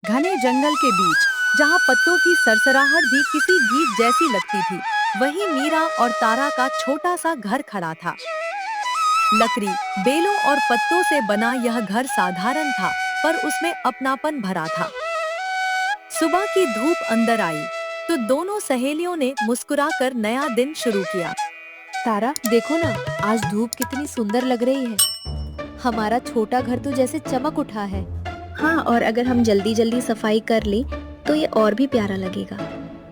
घने जंगल के बीच, जहाँ पत्तों की सरसराहट भी किसी गीत जैसी लगती थी, वहीं मीरा और तारा का छोटा सा घर खड़ा था। लकड़ी, बेलों और पत्तों से बना यह घर साधारण था, पर उसमें अपनापन भरा था। सुबह की धूप अंदर आई, तो दोनों सहेलियों ने मुस्कुराकर नया दिन शुरू किया। तारा, देखो ना, आज धूप कितनी सुंदर लग रही है। हमारा छोटा घर तो जैसे चमक उठा है। हाँ, और अगर हम जल्दी जल्दी सफाई कर ले तो ये और भी प्यारा लगेगा।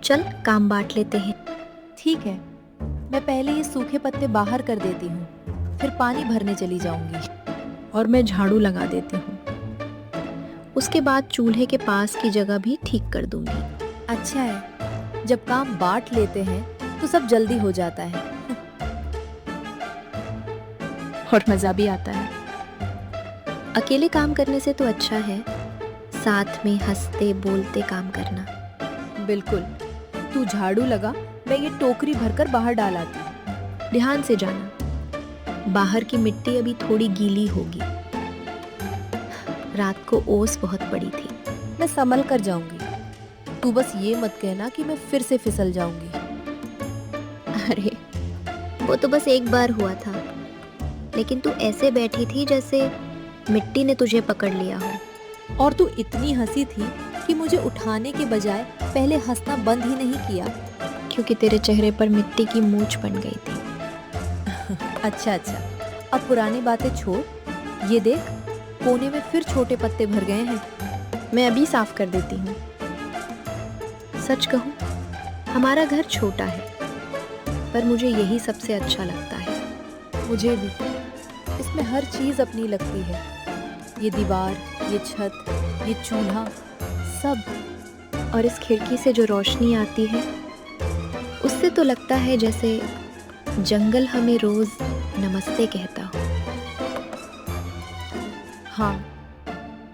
चल काम बांट लेते हैं। ठीक है, मैं पहले ये सूखे पत्ते बाहर कर देती हूँ, फिर पानी भरने चली जाऊंगी। और मैं झाड़ू लगा देती हूँ। उसके बाद चूल्हे के पास की जगह भी ठीक कर दूंगी। अच्छा है, जब काम बांट लेते हैं तो सब जल्दी हो जाता है और मजा भी आता है। अकेले काम करने से तो अच्छा है साथ में हंसते बोलते काम करना। बिल्कुल। तू झाड़ू लगा, मैं ये टोकरी भरकर बाहर डाल आती हूँ। ध्यान से जाना, बाहर की मिट्टी अभी थोड़ी गीली होगी। रात को ओस बहुत पड़ी थी। मैं संभल कर जाऊंगी। तू बस ये मत कहना कि मैं फिर से फिसल जाऊंगी। अरे, वो तो बस एक बार हुआ था, लेकिन तू ऐसे बैठी थी जैसे मिट्टी ने तुझे पकड़ लिया हो। और तू इतनी हंसी थी कि मुझे उठाने के बजाय पहले हंसना बंद ही नहीं किया। क्योंकि तेरे चेहरे पर मिट्टी की मूंछ बन गई थी। अच्छा, अब पुरानी बातें छोड़। ये देख, कोने में फिर छोटे पत्ते भर गए हैं। मैं अभी साफ कर देती हूँ। सच कहूँ, हमारा घर छोटा है, पर मुझे यही सबसे अच्छा लगता है। मुझे भी। इसमें हर चीज अपनी लगती है। ये दीवार, ये छत, ये चूल्हा, सब। और इस खिड़की से जो रोशनी आती है, उससे तो लगता है जैसे जंगल हमें रोज नमस्ते कहता हो। हाँ,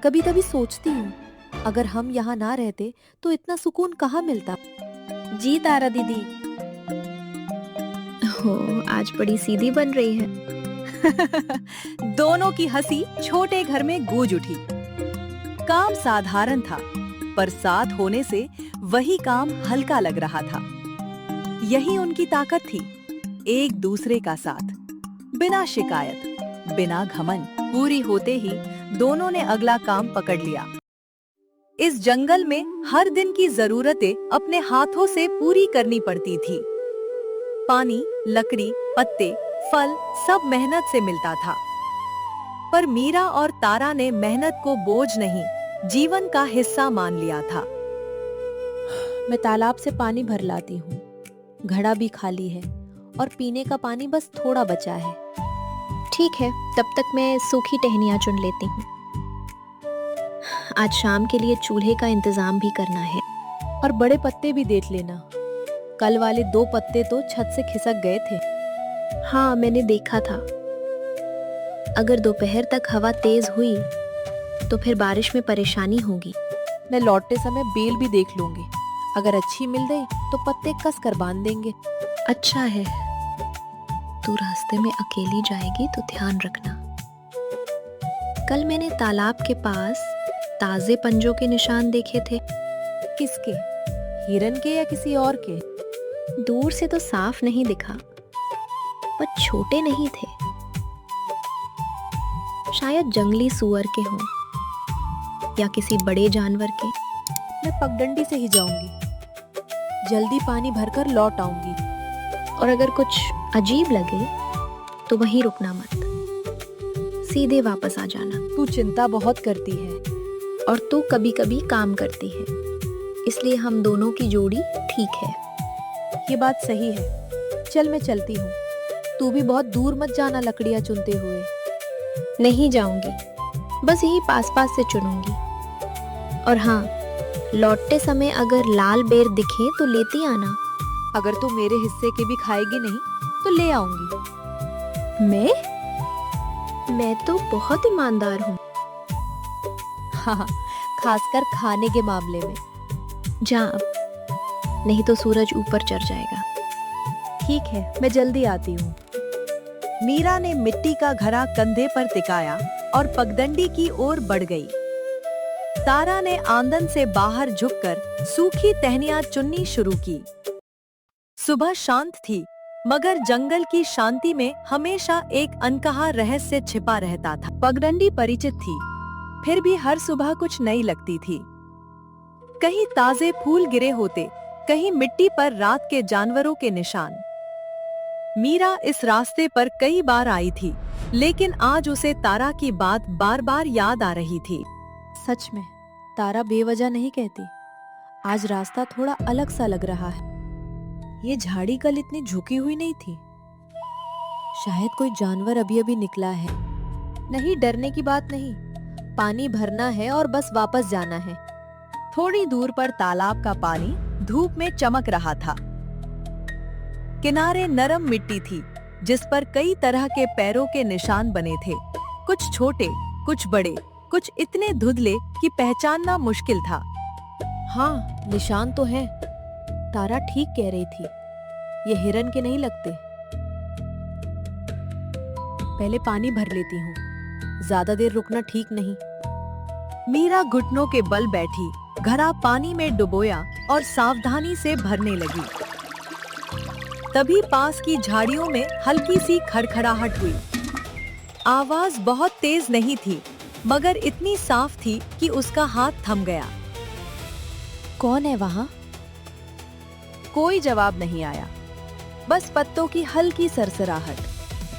कभी कभी सोचती हूँ, अगर हम यहाँ ना रहते तो इतना सुकून कहाँ मिलता। जी तारा दीदी। हो, आज बड़ी सीधी बन रही है। दोनों की हंसी छोटे घर में गूंज उठी। काम साधारण था, पर साथ होने से वही काम हल्का लग रहा था। यही उनकी ताकत थी, एक दूसरे का साथ, बिना शिकायत, बिना घमंड। पूरी होते ही दोनों ने अगला काम पकड़ लिया। इस जंगल में हर दिन की जरूरतें अपने हाथों से पूरी करनी पड़ती थी। पानी, लकड़ी, पत्ते, फल सब मेहनत से मिलता था। पर मीरा और तारा ने मेहनत को बोझ नहीं, जीवन का हिस्सा मान लिया था। मैं तालाब से पानी भर लाती हूँ। घड़ा भी खाली है और पीने का पानी बस थोड़ा बचा है। ठीक है, तब तक मैं सूखी टहनियाँ चुन लेती हूँ। आज शाम के लिए चूल्हे का इंतजाम भी करना है। और बड़े पत्ते भी देख लेना। कल वाले 2 पत्ते तो छत से खिसक गए थे। हाँ, मैंने देखा था। अगर दोपहर तक हवा तेज हुई तो फिर बारिश में परेशानी होगी। मैं लौटते समय बेल भी देख लूंगी। अगर अच्छी मिल गई तो पत्ते कस कर बांध देंगे। अच्छा है, तू रास्ते में अकेली जाएगी तो ध्यान रखना। कल मैंने तालाब के पास ताजे पंजों के निशान देखे थे। किसके? हिरन के या किसी और के? दूर से तो साफ नहीं दिखा, पर छोटे नहीं थे। शायद जंगली सुअर के हों या किसी बड़े जानवर के। मैं पगडंडी से ही जाऊंगी। जल्दी पानी भरकर लौट आऊंगी। और अगर कुछ अजीब लगे तो वहीं रुकना मत, सीधे वापस आ जाना। तू चिंता बहुत करती है। और तू कभी कभी काम करती है, इसलिए हम दोनों की जोड़ी ठीक है। ये बात सही है। चल, मैं चलती हूँ। तू भी बहुत दूर मत जाना लकड़ियाँ चुनते हुए। नहीं जाऊंगी, बस यही पास पास से चुनूंगी। और हाँ, लौटते समय अगर लाल बेर दिखे तो लेती आना। अगर तू मेरे हिस्से के भी खाएगी नहीं तो ले आऊंगी। मैं तो बहुत ईमानदार हूँ। हाँ, खासकर खाने के मामले में। जा अब, नहीं तो सूरज ऊपर चढ़ जाएगा। ठीक है, मैं जल्दी आती हूँ। मीरा ने मिट्टी का घड़ा कंधे पर टिकाया और पगडंडी की ओर बढ़ गई। तारा ने आंगन से बाहर झुककर सूखी टहनियां चुननी शुरू की। सुबह शांत थी, मगर जंगल की शांति में हमेशा एक अनकहा रहस्य छिपा रहता था। पगडंडी परिचित थी, फिर भी हर सुबह कुछ नई लगती थी। कहीं ताजे फूल गिरे होते, कहीं मिट्टी पर रात के जानवरों के निशान। मीरा इस रास्ते पर कई बार आई थी, लेकिन आज उसे तारा की बात बार बार याद आ रही थी। सच में तारा बेवजह नहीं कहती। आज रास्ता थोड़ा अलग सा लग रहा है। ये झाड़ी कल इतनी झुकी हुई नहीं थी। शायद कोई जानवर अभी अभी निकला है। नहीं, डरने की बात नहीं। पानी भरना है और बस वापस जाना है। थोड़ी दूर पर तालाब का पानी धूप में चमक रहा था। किनारे नरम मिट्टी थी, जिस पर कई तरह के पैरों के निशान बने थे। कुछ छोटे, कुछ बड़े, कुछ इतने धुंधले कि पहचानना मुश्किल था। हाँ, निशान तो है। तारा ठीक कह रही थी, ये हिरन के नहीं लगते। पहले पानी भर लेती हूँ, ज्यादा देर रुकना ठीक नहीं। मीरा घुटनों के बल बैठी, घड़ा पानी में डुबोया और सावधानी से भरने लगी। तभी पास की झाड़ियों में हल्की सी खड़खड़ाहट हुई। आवाज बहुत तेज नहीं थी, मगर इतनी साफ थी कि उसका हाथ थम गया। कौन है वहां? कोई जवाब नहीं आया, बस पत्तों की हल्की सरसराहट।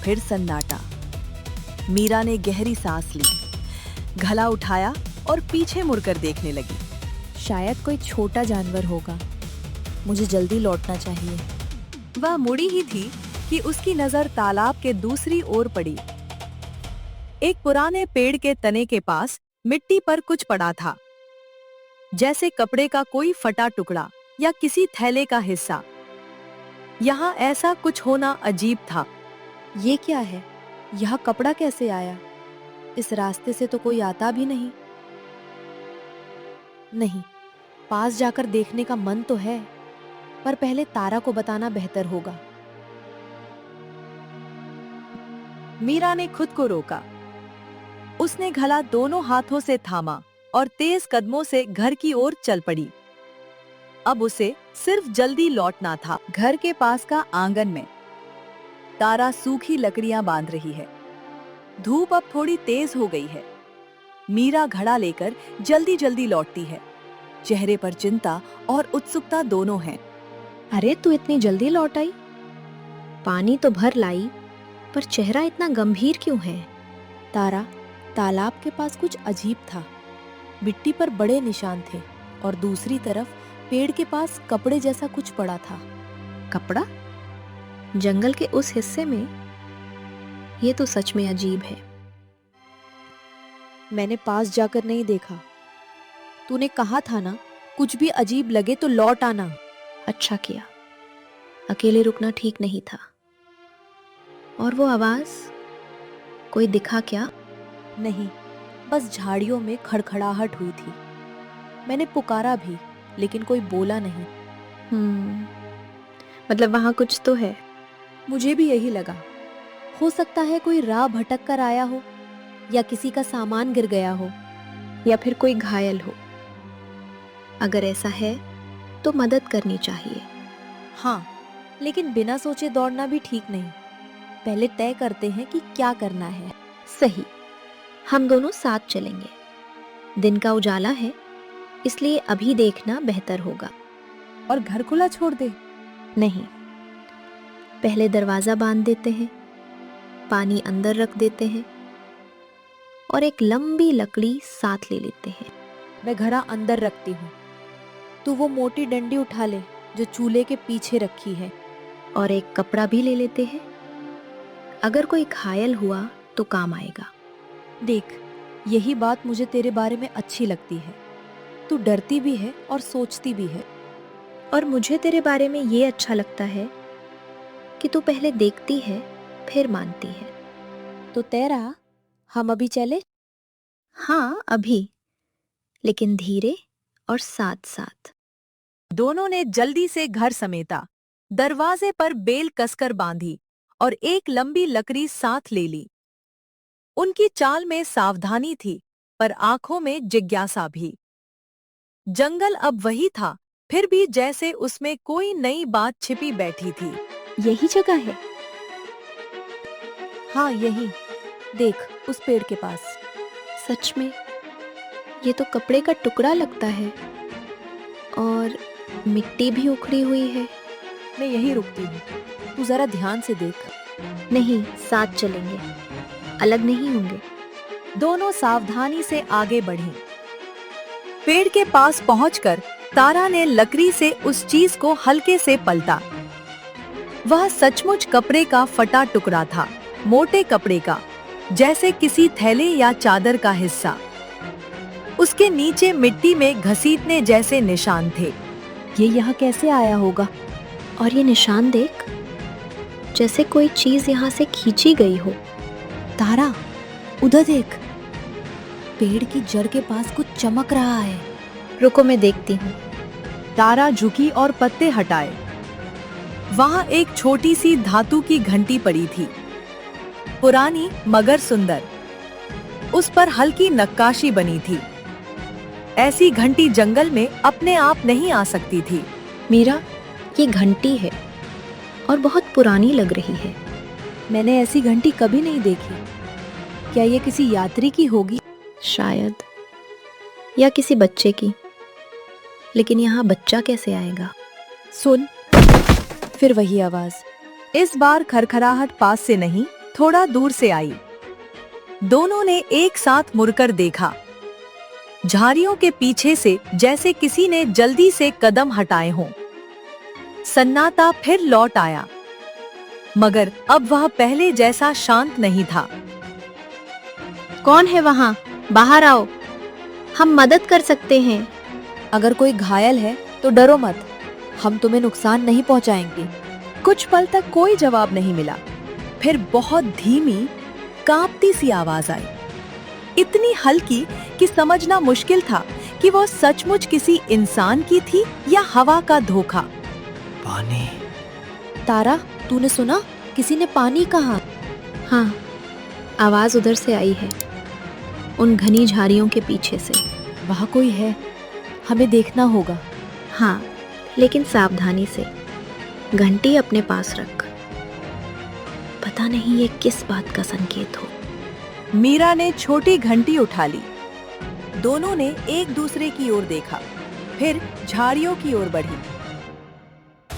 फिर सन्नाटा। मीरा ने गहरी सांस ली, गला उठाया और पीछे मुड़कर देखने लगी। शायद कोई छोटा जानवर होगा। मुझे जल्दी लौटना चाहिए। वह मुड़ी ही थी कि उसकी नजर तालाब के दूसरी ओर पड़ी। एक पुराने पेड़ के तने के पास मिट्टी पर कुछ पड़ा था, जैसे कपड़े का कोई फटा टुकड़ा या किसी थैले का हिस्सा। यहाँ ऐसा कुछ होना अजीब था। ये क्या है? यहाँ कपड़ा कैसे आया? इस रास्ते से तो कोई आता भी नहीं। नहीं, पास जाकर देखने का मन तो है, पर पहले तारा को बताना बेहतर होगा। मीरा ने खुद को रोका। उसने घड़ा दोनों हाथों से थामा और तेज कदमों से घर की ओर चल पड़ी। अब उसे सिर्फ जल्दी लौटना था। घर के पास का आंगन में तारा सूखी लकड़ियां बांध रही है। धूप अब थोड़ी तेज हो गई है। मीरा घड़ा लेकर जल्दी जल्दी लौटती है। चेहरे पर चिंता और उत्सुकता दोनों हैं। अरे, तू इतनी जल्दी लौट आई? पानी तो भर लाई, पर चेहरा इतना गंभीर क्यों है? तारा, तालाब के पास कुछ अजीब था। मिट्टी पर बड़े निशान थे और दूसरी तरफ पेड़ के पास कपड़े जैसा कुछ पड़ा था। कपड़ा? जंगल के उस हिस्से में? ये तो सच में अजीब है। मैंने पास जाकर नहीं देखा। तूने कहा था ना, कुछ भी अजीब लगे तो लौट आना। अच्छा किया, अकेले रुकना ठीक नहीं था। और वो आवाज, कोई दिखा क्या? नहीं, बस झाड़ियों में खड़खड़ाहट हुई थी। मैंने पुकारा भी, लेकिन कोई बोला नहीं। मतलब वहां कुछ तो है। मुझे भी यही लगा। हो सकता है कोई राह भटक कर आया हो, या किसी का सामान गिर गया हो, या फिर कोई घायल हो। अगर ऐसा है तो मदद करनी चाहिए। हाँ, लेकिन बिना सोचे दौड़ना भी ठीक नहीं। पहले तय करते हैं कि क्या करना है। सही, हम दोनों साथ चलेंगे। दिन का उजाला है, इसलिए अभी देखना बेहतर होगा। और घर खुला छोड़ दे? नहीं, पहले दरवाजा बांध देते हैं, पानी अंदर रख देते हैं और एक लंबी लकड़ी साथ ले लेते हैं। मैं घड़ा अंदर रखती हूँ। तू वो मोटी डंडी उठा ले जो चूल्हे के पीछे रखी है। और एक कपड़ा भी ले लेते हैं। अगर कोई घायल हुआ तो काम आएगा। देख, यही बात मुझे तेरे बारे में अच्छी लगती है। तू डरती भी है और सोचती भी है। और मुझे तेरे बारे में ये अच्छा लगता है कि तू पहले देखती है फिर मानती है। तो तेरा, हम अभी चले? हाँ, अभी, लेकिन धीरे और साथ साथ। दोनों ने जल्दी से घर समेटा, दरवाजे पर बेल कसकर बांधी और एक लंबी लकड़ी साथ ले ली। उनकी चाल में सावधानी थी, पर आंखों में जिज्ञासा भी। जंगल अब वही था, फिर भी जैसे उसमें कोई नई बात छिपी बैठी थी। यही जगह है? हाँ यही, देख उस पेड़ के पास। सच में, ये तो कपड़े का टुकड़ा लगता है और मिट्टी भी उखड़ी हुई है। मैं यही रुकती हूँ, तू जरा ध्यान से देख। नहीं, साथ चलेंगे, अलग नहीं होंगे। दोनों सावधानी से आगे बढ़ीं। पेड़ के पास पहुंचकर तारा ने लकड़ी से उस चीज को हल्के से पलटा। वह सचमुच कपड़े का फटा टुकड़ा था, मोटे कपड़े का, जैसे किसी थैले या चादर का हिस्सा। उसके नीचे मिट्टी में घसीटने जैसे निशान थे। ये यहाँ कैसे आया होगा? और ये निशान देख, जैसे कोई चीज यहाँ से खींची गई हो। तारा, उधर देख, पेड़ की जड़ के पास कुछ चमक रहा है। रुको, मैं देखती हूँ। तारा झुकी और पत्ते हटाए। वहां एक छोटी सी धातु की घंटी पड़ी थी, पुरानी मगर सुंदर। उस पर हल्की नक्काशी बनी थी। ऐसी घंटी जंगल में अपने आप नहीं आ सकती थी। मीरा, ये घंटी है और बहुत पुरानी लग रही है। मैंने ऐसी घंटी कभी नहीं देखी। क्या ये किसी यात्री की होगी? शायद, या किसी बच्चे की। लेकिन यहाँ बच्चा कैसे आएगा? सुन, फिर वही आवाज। इस बार खरखराहट पास से नहीं, थोड़ा दूर से आई। दोनों ने एक साथ मुड़कर देखा। झाड़ियों के पीछे से जैसे किसी ने जल्दी से कदम हटाए हों। सन्नाटा फिर लौट आया, मगर अब वह पहले जैसा शांत नहीं था। कौन है वहाँ? बाहर आओ, हम मदद कर सकते हैं। अगर कोई घायल है तो डरो मत, हम तुम्हें नुकसान नहीं पहुंचाएंगे। कुछ पल तक कोई जवाब नहीं मिला। फिर बहुत धीमी, कांपती सी आवाज आई, इतनी हल्की कि समझना मुश्किल था कि वो सचमुच किसी इंसान की थी या हवा का धोखा। पानी। तारा, तूने सुना? किसी ने पानी कहा। हाँ, आवाज उधर से आई है, उन घनी झाड़ियों के पीछे से। वहाँ कोई है, हमें देखना होगा। हाँ, लेकिन सावधानी से। घंटी अपने पास रख, पता नहीं ये किस बात का संकेत हो। मीरा ने छोटी घंटी उठा ली। दोनों ने एक दूसरे की ओर देखा, फिर झाड़ियों की ओर बढ़ी।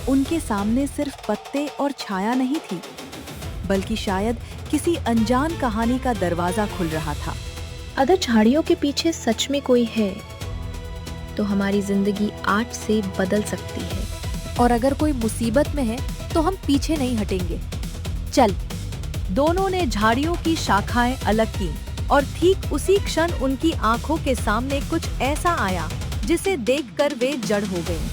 उनके सामने सिर्फ पत्ते और छाया नहीं थी, बल्कि शायद किसी अनजान कहानी का दरवाजा खुल रहा था। अगर झाड़ियों के पीछे सच में कोई है, तो हमारी जिंदगी आज से बदल सकती है। और अगर कोई मुसीबत में है तो हम पीछे नहीं हटेंगे। चल। दोनों ने झाड़ियों की शाखाएं अलग की और ठीक उसी क्षण उनकी आंखों के सामने कुछ ऐसा आया जिसे देखकर वे जड़ हो गईं।